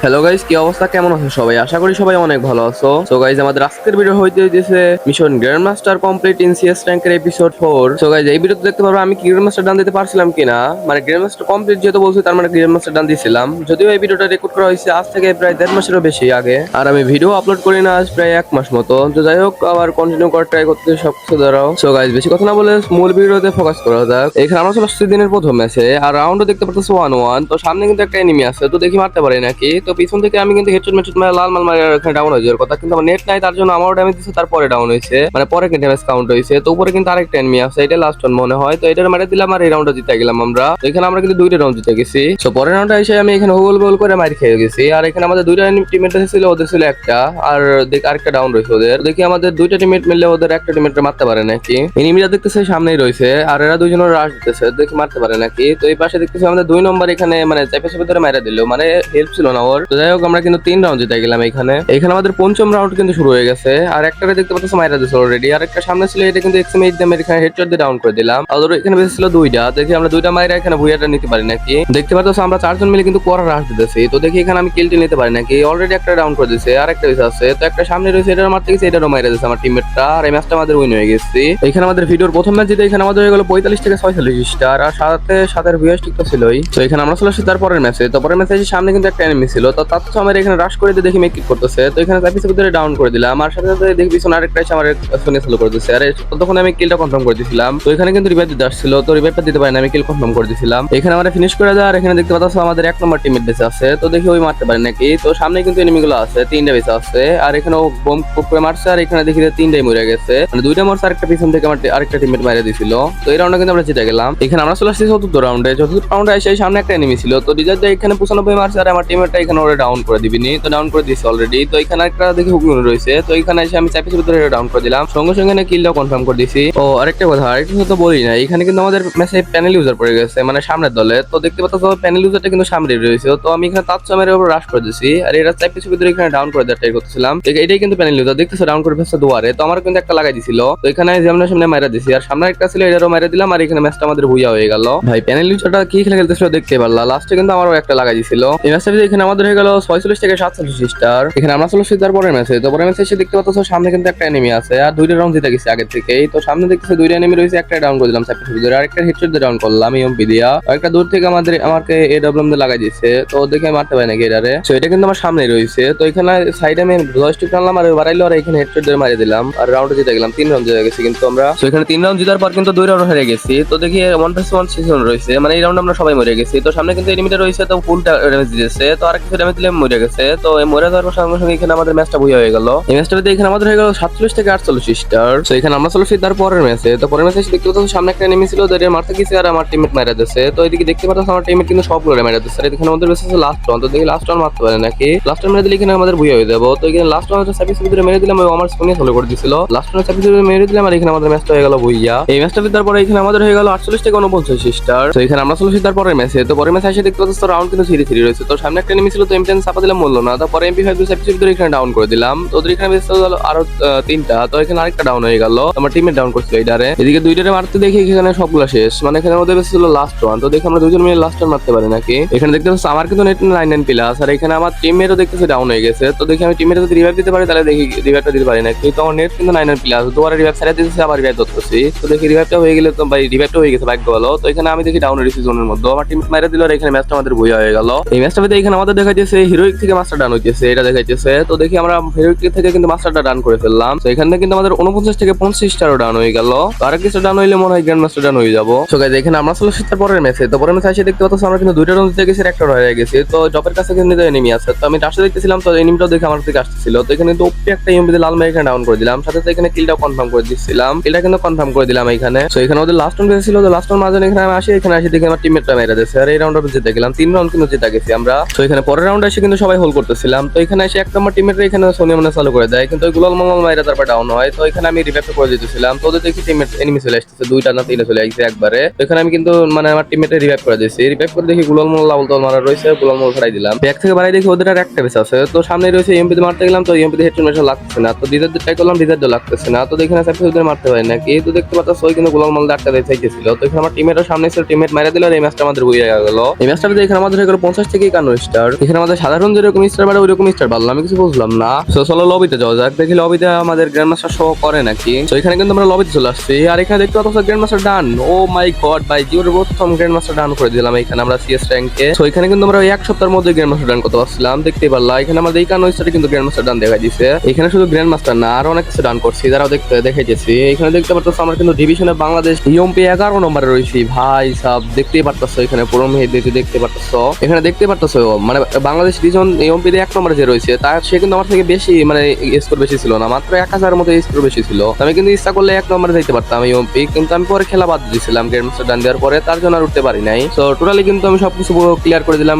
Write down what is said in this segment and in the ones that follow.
Hello guys, কি অবস্থা? কেমন আছো সবাই? আশা করি সবাই অনেক ভালো আছো। সো গাইস, আমাদের আজকের ভিডিও হইতে হইতেছে mission grand master complete in CS র্যাঙ্কের এপিসোড 4। সো গাইস, এই ভিডিওতে দেখতে পারবো আমি কি গ্র্যান্ড মাস্টার ডান দিতে পারছিলাম কিনা। মানে গ্র্যান্ড মাস্টার কমপ্লিট যেহেতু বলছি, তার মানে গ্র্যান্ড মাস্টার ডান দিয়েছিলাম। যদিও এই ভিডিওটা রেকর্ড করা হয়েছে আজ থেকে প্রায় 1.5 মাসেরও বেশি আগে, আর আমি ভিডিও আপলোড করি না আজ প্রায় 1 মাস মতো। তো যাই হোক, আবার কন্টিনিউ করার ট্রাই করতে সবকিছু দাঁড়াও। সো গাইস, বেশি কথা না বলে মূল ভিডিওতে ফোকাস করা যাক। এখানে আমরা চলে আসছি দিনের প্রথম ম্যাচে, আর রাউন্ডও দেখতে পাচ্ছি 1-1। তো সামনে কিন্তু একটা এনিমি আছে, তো দেখি মারতে পারি নাকি। তো পিছন থেকে আমি কিন্তু হেডশট মেডশট মানে লাল মাল মারে এখানে ডাউন হয়ে যাওয়ার কথা, কিন্তু আমার নেট নাই, তার জন্য আমারও ড্যামেজ দিচ্ছে, তারপরে ডাউন হয়েছে, মানে পরে কিন্তু ড্যামেজ কাউন্ট হয়েছে। তো উপরে কিন্তু আরেকটা এনিমি আছে, এটা লাস্ট রাউন্ড মনে হয়। তো এটার মারে দিলাম আর এই রাউন্ডটা জিতে গেলাম আমরা। তো এখানে আমরা কিন্তু 2টা রাউন্ড জিতে গেছি। তো পরের রাউন্ডে এসে আমি এখানে হোল গোল করে মার খেয়ে গেছি। আর এখানে আমাদের 2টা টিমমেট ছিল, ওদের ছিল একটা, আর দেখ আরেকটা ডাউন রয়েছে ওদের। দেখি আমাদের 2টা টিমমেট মিললে ওদের একটা টিমমেটকে মারতে পারে নাকি। এনিমিরা দেখতেছে সামনেই রয়েছে, আর এরা দুজনের রাশ দিতেছে, দেখি মারতে পারে নাকি। তো এই পাশে দেখতেছি আমাদের 2 নম্বর এখানে মানে চাপে চাপে ধরে মারা দিল, মানে হেল্প ছিল না ওর। তো যাই হোক, আমরা কিন্তু 3 রাউন্ড জিতে গেলাম এখানে। এখানে আমাদের পঞ্চম রাউন্ড কিন্তু শুরু হয়ে গেছে, আর একটারে দেখতে পাচ্ছ মাইরা দিছে অলরেডি, আর একটা সামনে ছিল, এটা কিন্তু এক্সএম 8 দিয়ে এখানে হেডশট দিয়ে ডাউন করে দিলাম। আর এখানে বেশি ছিল 2টা, দেখি আমরা 2টা মাইরা এখানে ভুইয়াটা নিতে পারি নাকি। দেখতে পাচ্ছ আমরা 4 জন মিলে কিন্তু কোয়ার রাশ দিতেছি। তো দেখি এখানে আমি কিলটি নিতে পারি নাকি। অলরেডি একটা ডাউন করে দিয়েছে, আর একটা বেশি আছে। তো একটা সামনে রয়েছে, এটার মারতে গেছে, এটারও মাইরা দিয়েছে আমার টিমমেটটা, আর এই ম্যাচটা আমাদের উইন হয়ে গেছে। এখানে আমাদের ভিডিওর প্রথম ম্যাচ জিতে এখানে আমাদের হয়ে গেল 45 থেকে 46 স্টার, আর সাথে সাথে ভিউয়ার্স ঠিক তো ছিলই। তো এখানে আমরা চলে আসছি তার পরের ম্যাচে। তো পরের ম্যাচে সামনে কিন্তু একটা এনিমি ছিল, তো তার তো আমার এখানে রাশ করে দিয়ে দেখি মেক কিক করতেছে। তো এখানে চাপিয়ে ভিতরে ডাউন করে দিলাম, আর সাথে সাথে দেখি পিছনে আরেকটা এসে আমার শুনে চালু করে দিচ্ছে। আরে তখন আমি কিলটা কনফার্ম করে দিয়েছিলাম। তো এখানে কিন্তু রিভাইভ দিতে আসছিল, তো রিভাইভটা দিতে পারি না, আমি কিল কনফার্ম করে দিয়েছিলাম। এখানে আমরা ফিনিশ করে দেওয়া, আর এখানে দেখতে পাচ্ছ আমাদের 1 নম্বর টিমমেট বেঁচে আছে। তো দেখি ওই মারতে পারি নাকি। তো সামনে কিন্তু এনিমি গুলো আছে, 3টা বেঁচে আছে, আর এখানে ও বোম করে মারছে, আর এখানে দেখি 3টাই মরে গেছে, মানে 2টা মরছে, আরেকটা পিছন থেকে আমার আরেকটা টিমমেট মারা দিছিল। তো এই রাউন্ডে কিন্তু আমরা জিতে গেলাম। এখানে আমরা চলে আসছি চতুর্থ রাউন্ডে। চতুর্থ রাউন্ডে এসে সামনে একটা এনিমি ছিল, তো ডিজার এখানে 95 মারছে, আর আমার টিমমেটটা এখানে ওরা ডাউন করে দিবিনি, তো ডাউন করে দিয়েছে অলরেডি। তো এখানে একটা দেখি হুকুম রয়েছে, তো এখানে এসে আমি চাপিয়ে ভিতরে ডাউন করে দিলাম, সঙ্গে সঙ্গে কিলটাও কনফার্ম করে দিয়েছি। ও আরেকটা কথা তো বলি না, এখানে কিন্তু আমাদের ম্যাচে প্যানেল ইউজার পড়ে গেছে, মানে সামনের দলে। তো দেখতে পাচ্ছ প্যানেল ইউজারটা কিন্তু সামনে রয়েছে, তো আমি এখানে তার চামের উপর রাশ করে দিয়েছি, আর এরা চাপিয়ে ভিতরে এখানে ডাউন করে দেওয়ার ট্রাই করতেছিলাম। এটাই কিন্তু প্যানেল ইউজার দেখতেছো ডাউন করে ফেলছে দুয়ারে। তো আমার কিন্তু একটা লাগাই দিছিল, তো এখানে যেমন সামনে মারা দিছি, আর সামনে একটা ছিল, এটারও মারা দিলাম, আর এখানে ম্যাচটা আমাদের ভুইয়া হয়ে গেল। ভাই প্যানেল ইউজারটা কি খেলে খেলতেছিল দেখতে পারলা, লাস্টে কিন্তু আমারও একটা লাগাই দিছিল। এই ম্যাচটা এখানে আমাদের হয়ে গেল 46 থেকে 47 স্টার। এখানে আমরা চলে তার পরের ম্যাচে। তো পরের ম্যাচে এসে দেখতে পাচ্ছ সামনে কিন্তু একটা এনিমি আছে, আর 2টা রাউন্ড জিতে গেছে আগে থেকেই। তো সামনে দেখতেছে 2টা এনিমি রয়েছে, একটা ডাউন করে দিলাম চাপিয়ে ভিতরে, আর একটা হেডশট দিয়ে ডাউন করলাম ইএমপি দিয়া, আর একটা দূর থেকে আমাকে এডব্লিউএম দিয়ে লাগাই দিয়েছে। তো দেখে মারতে পারে নাকি এটারে। তো এটা কিন্তু আমার সামনে রয়েছে। তো এখানে সাইডে আমি জয়স্টিক টানলাম আর বাড়াইলো, আর এখানে হেডশট দিয়ে মারিয়ে দিলাম, আর রাউন্ড জিতে গেলাম। 3 রাউন্ড জিতে গেছি কিন্তু আমরা। তো এখানে 3 রাউন্ড জেতার পর কিন্তু 2 রাউন্ড হেরে গেছি। তো দেখি 1v1 সিজন রয়েছে, মানে এই রাউন্ড আমরা সবাই মরে গেছি। তো সামনে কিন্তু এনিমিটা রয়েছে, তো ফুল ড্যামেজ দিয়েছে, তো আর কিছু ড্যামেজ দিলে মরে গেছে। তো এই মরে যাওয়ার সঙ্গে সঙ্গে এখানে আমাদের ম্যাচটা বই হয়ে গেল। এই ম্যাচটাতে এখানে আমাদের হয়ে গেল 47 থেকে 48 স্টার। তো এখানে আমরা চলে তার পরের ম্যাচে। তো পরের ম্যাচে দেখতে পাচ্ছ সামনে একটা এনিমি ছিল, যেটা মারতে গেছে, আর আমার টিমমেট মারা দিয়েছে। তো এদিকে দেখতে পাচ্ছ আমার টিমমেট কিন্তু সবগুলো মারা দিয়েছে, আর এখানে আমাদের বেঁচে আছে লাস্ট রাউন্ড। তো দেখি লাস্ট রাউন্ড মারতে পারে নাকি। লাস্ট রাউন্ড মেরে দিলে এখানে আমাদের বই হয়ে যাবো। তো এখানে লাস্ট রাউন্ড সার্ভিস ভিতরে মেরে দিলাম, আমার স্পোনে ফলো করে দিছিল। লাস্ট রাউন্ড সার্ভিস ভিতরে মেরে দিলাম, আর এখানে আমাদের ম্যাচটা হয়ে গেল বইয়া। এই ম্যাচটা জিতার পরে এখানে আমাদের হয়ে গেল 48 থেকে 49 স্টার। তো এখানে আমরা চলে তার পরের ম্যাচে। তো পরের ম্যাচে এসে দেখতে পাচ্ছ রাউন্ড কিন্তু 3-3 রয়েছে। তো সামনে একটা এনিমি ছিল, তো এম10 চাপা দিলাম মূল্য না, তারপরে এমপি5 সার্ভিস ভিতরে এখানে ডাউন করে দিলাম। তো ওদের এখানে বেঁচে গেল আরো 3টা। তো এখানে আরেকটা ডাউন হয়ে গেল, আমার টিমমেট ডাউন করছিল এইটারে। এদিকে 2টারে মারতে দেখি এখানে সবগুলো শেষ, মানে এখানে আমাদের বেঁচে ছিল লাস্ট ওয়ান। তো দেখি আমরা 2জন মিলে লাস্ট ওয়ান মারতে পারি নাকি। এখানে দেখতে পাচ্ছ আমার কিন্তু নেট 99 প্লাস, আর এখানে আমার টিমমেটও দেখতেছে ডাউন হয়ে গেছে। তো দেখি আমি টিমমেট যদি রিভাইভ দিতে পারি, তাহলে দেখি রিভাইভটা দিতে পারি নাকি। তো আমার নেট কিন্তু 99 প্লাস, দুবারে রিভাইভ ছেড়ে দিতেছে, আবার রিভাইভ ধরতেছি। তো দেখি রিভাইভটা হয়ে গেলে, তো ভাই রিভাইভটা হয়ে গেছে, ভাগ্য ভালো। তো এখানে আমি দেখি ডাউন হয়েছি জোনের মধ্যে, আমার টিমমেট মারা দিল, আর এখানে ম্যাচটা আমাদের বই হয়ে গেল। এই ম্যাচটাতে এখানে আমাদের দেখাইতেছে হিরোইক থেকে মাস্টার ডান হইতেছে, এটা দেখাইতেছে। তো দেখি আমরা হিরোইক থেকে কিন্তু মাস্টারটা ডান করে ফেললাম। তো এখানে কিন্তু আমাদের 49 থেকে 25 স্টারও ডান হয়ে গেল। আর কিছু ডান হইলে মনে হয় গ্র্যান্ড মাস্টার ডান হয়ে যাবো। তো গাইস এখানে আমরা চলে এসেছি পরের ম্যাচে। তো পরের ম্যাচে এসে দেখতে পাচ্ছ আমরা কিন্তু 2টা রাউন্ড জিতে গেছি, একটা হয়ে গেছে। তো জবের কাছে কিন্তু এনিমি আছে, তো আমি রাশে দেখতেছিলাম, তো এনিমিটাও দেখে আমার দিকে আসতেছিল। তো এখানে কিন্তু ওপি একটা ইউএমপি লাল মেরে এখানে ডাউন করে দিলাম, সাথে সাথে এখানে কিলটাও কনফার্ম করে দিচ্ছিলাম, কিলটা কিন্তু কনফার্ম করে দিলাম এখানে। তো এখানে ওদের লাস্ট রাউন্ড ছিল, তো লাস্ট রাউন্ড মাঝে এখানে আমি আসি, এখানে আসি দেখি আমার টিমমেটটা মেরে দিয়েছে, আর এই রাউন্ডটা জিতে গেলাম। 3 রাউন্ড কিন্তু জিতে গেছি আমরা। তো এখানে পরের রাউন্ডে এসে কিন্তু সবাই হোল করতেছিলাম। তো এখানে এসে এক নম্বর টিমমেট এখানে সোনিয়া মনে চালু করে দেয়, কিন্তু ওই গুলাল মাল মাইরা তারপর ডাউন হয়। তো এখানে আমি রিভাইভ করে দিতেছিলাম, তো ওদের দেখি টিমমেট এনিমি চলে আসতেছে, 2টা না 3টা চলে আসছে একবারে। তো এখানে আমি কিন্তু মানে আমার টিমমেটে রিভাইভ করে দিয়েছি, রিভাইভ করে দেখি গুলাল মাল লাউল তাল মারা রয়েছে, গুলাল মাল ফেরাই দিলাম। ব্যাক থেকে বাড়াই দেখি ওদের আর একটা বেস আছে। তো সামনে রয়েছে এমপিতে মারতে গেলাম, তো এমপিতে হেডশট মেশা লাগতেছে না। তো ডিজার ট্রাই করলাম, ডিজার লাগতেছে না। তো এখানে চাপে ওদের মারতে পারি নাকি। তো দেখতে পাচ্ছ ওই কিন্তু গুলাল মাল আটটা দিয়ে চাইতেছিল। তো এখানে আমার টিমের সামনে ছিল, টিমমেট মারা দিল, আর এই ম্যাচটা আমাদের বইয়ে গেল। এই ম্যাচটাতে এখানে আমাদের হয়ে গেল 50 থেকে 51 স্টার। এখানে আমাদের সাধারণ যেরকম স্টার বাড়ে ওইরকম স্টার বাড়লো, আমি কিছু বুঝলাম না। তো চলো লবিতে যাওয়া যাক, দেখি লবিতে আমাদের গ্র্যান্ড মাস্টার শো করে নাকি। তো এখানে কিন্তু আমরা লবিতে চলে আসছি, আর এখানে দেখতে পাচ্ছ গ্র্যান্ড মাস্টার ডান। ও মাই গড ভাই, জীবনের প্রথম গ্র্যান্ড মাস্টার ডান করে দিলাম এখানে আমরা সিএস র্যাঙ্কে। তো এখানে কিন্তু আমরা এক সপ্তাহের মধ্যে গ্র্যান্ড মাস্টার ডান করতে পারছিলাম, দেখতেই পারলাম। এখানে আমাদের এই কানো স্টারে কিন্তু গ্র্যান্ড মাস্টার ডান দেখা দিছে। এখানে শুধু গ্র্যান্ড মাস্টার না, আরো অনেক কিছু ডান করছি, যারাও দেখাইতেছি। এখানে দেখতে পাচ্ছ আমরা কিন্তু ডিভিশনে বাংলাদেশ ইউএমপি 11 নম্বরে রয়েছি ভাই সাব, দেখতেই পারতেছো। এখানে পুরো মেহেদি দেখতে পারতেছো, এখানে দেখতে পারতেছো মানে বাংলাদেশ রিজন ইউএমপি 1 নম্বরে যে রয়েছে তার সে কিন্তু আমার থেকে বেশি মানে স্কোর বেশি ছিল না, মাত্র 1000 মতো স্কোর বেশি ছিল। আমি কিন্তু ইচ্ছা করলে 1 নম্বরে যাইতে পারতাম ইউএমপি, কিন্তু আমি পরে খেলা বাদ দিয়েছিলাম গ্র্যান্ড মাস্টার ডান দেওয়ার পরে, তার জন্য আর উঠতে পারি নাই। তো টোটালি কিন্তু আমি সবকিছু ক্লিয়ার করে দিলাম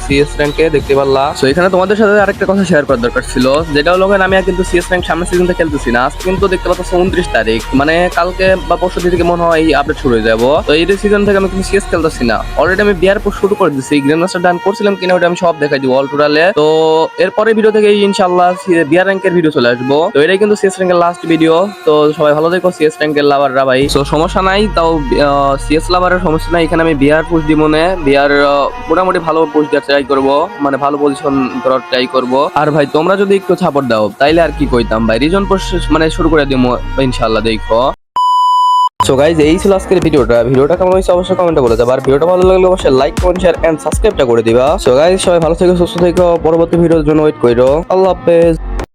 সিএস র্যাঙ্কে, দেখতে পারলা। তো এখানে তোমাদের সাথে আরেকটা কথা শেয়ার করার দরকার ছিল, যেটা হলো আমি আর কিন্তু সিএস র্যাঙ্ক সামনের সিজনটা খেলতেছি না। আজকে কিন্তু দেখতে পাচ্ছ 29 তারিখ, মানে কালকে বা পরশু থেকে মনে হয় আপডেট শুরু হয়ে যাবো। তো এই সিজন থেকে আমি কিন্তু সিএস খেলতেছি না, অলরেডি আমি বিয়ার শুরু করে দিচ্ছি। গ্র্যান্ড মাস্টার ডান করছিলাম কিনা ওটা আমি সব দেখাই দিব অল টোটালে। তো এরপরে ভিডিও থেকে ইনশাআল্লাহ বিয়ার র্যাঙ্কের ভিডিও চলে আসবো। তো এটাই কিন্তু সিএস র্যাঙ্কের লাস্ট ভিডিও। তো সবাই ভালো দেখো সিএস র্যাঙ্কের লাভাররা ভাই। তো সমস্যা নাই, তাও সিএস লাভারের সমস্যা নাই। এখানে আমি বিয়ার পুশ দিব মনে, বিয়ার মোটামুটি ভালো পুশ দেওয়ার ট্রাই করবো, মানে ভালো পজিশন করার ট্রাই করবো। আর ভাই তোমরা যদি একটু সাপোর্ট দাও তাইলে আর কি কইতাম ভাই, রিজন পুশ মানে শুরু করে দিব ইনশাআল্লাহ, দেখো। সো গাইজ এই ছিল আজকের ভিডিওটা কেমন হয়েছে অবশ্যই কমেন্টে বলে যাবে। আর ভিডিওটা ভালো লাগলে অবশ্যই লাইক কমেন্ট শেয়ার এন্ড সাবস্ক্রাইবটা করে দিবা। সো গাইজ সবাই ভালো থেকো সুস্থ থেকো, পরবর্তী ভিডিওর জন্য ওয়েট করো। আল্লাহ হাফেজ।